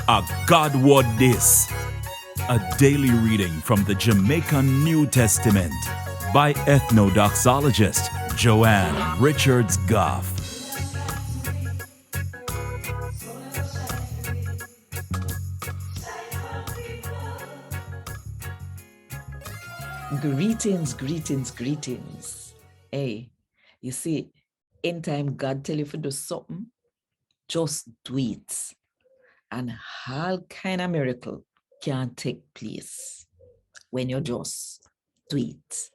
A God WOD this. A daily reading from the Jamaican New Testament by Ethnodoxologist Joanne Richards Goffe. Greetings. Hey, you see, anytime God tell you to do something, just do it. And all kind of miracle can take place when you just do it.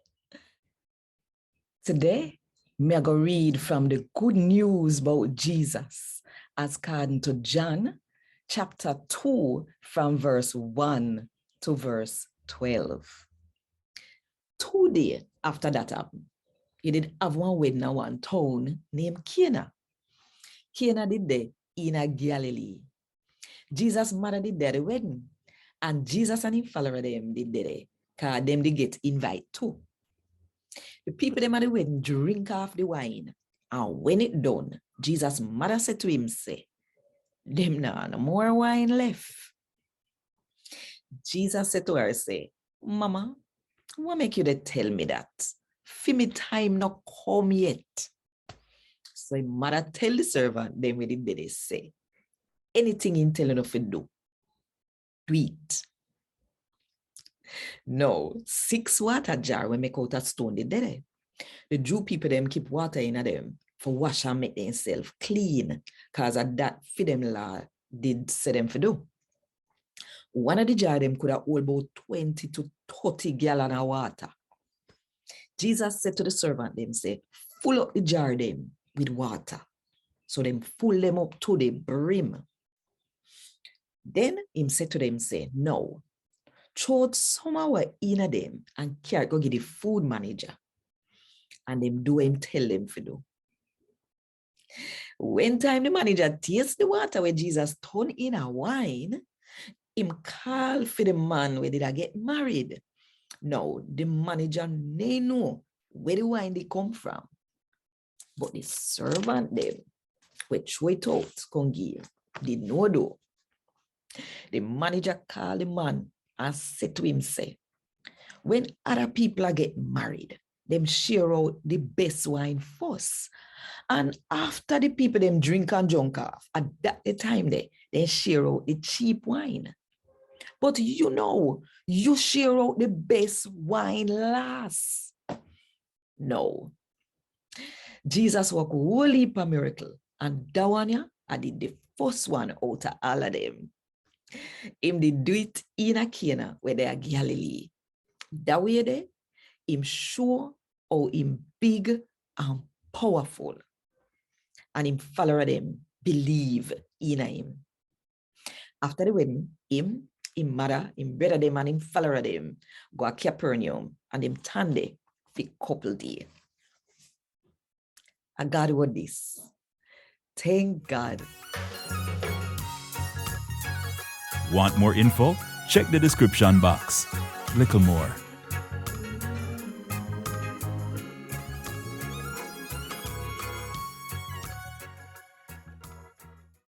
Today, me go read from the good news about Jesus as according to John chapter 2 from verse 1 to verse 12. 2 days after that happened, he did have one wedding in one town named Cana. Cana did there in Galilee. Jesus' mother did there the wedding. And Jesus and his follower them did there. Because them they get invite too. The people them at the wedding drink off the wine. And when it done, Jesus' mother said to him, say, them no more wine left. Jesus said to her, say, Mama, what make you to tell me that? For me time not come yet. So his mother tell the servant, them what did they say? Anything in telling of it do it. No, 6 water jar when make out a stone they did it. The Jew people them keep water in them for wash and make themselves clean. Cause of that for them law did say them for do. One of the jar them could have hold about 20 to 30 gallon of water. Jesus said to the servant them say, full up the jar them with water. So them full them up to the brim. Then him said to them, say, no, throw some of in them and carry go get the food manager. And them do him tell them for do. When time the manager tastes the water where Jesus turned in a wine, him call for the man where did I get married. Now, the manager may know where the wine they come from. But the servant them, which we out, can give, did not do. The manager called the man and said to him, say, when other people are getting married, them share out the best wine first. And after the people them drink and drunk off, at that the time they share out the cheap wine. But you know, you share out the best wine last. No. Jesus worked a whole heap of miracle. And that one, I did the first one out of all of them. Him did do it in a Cana where they are Galilee. That way there, him show how him big and powerful. And him follower them believe in him. After the wedding, him mother, him brother them and him follower them go to Capernaum and him stand there for a couple days. And God WOD this. Thank God. Want more info? Check the description box. Little more.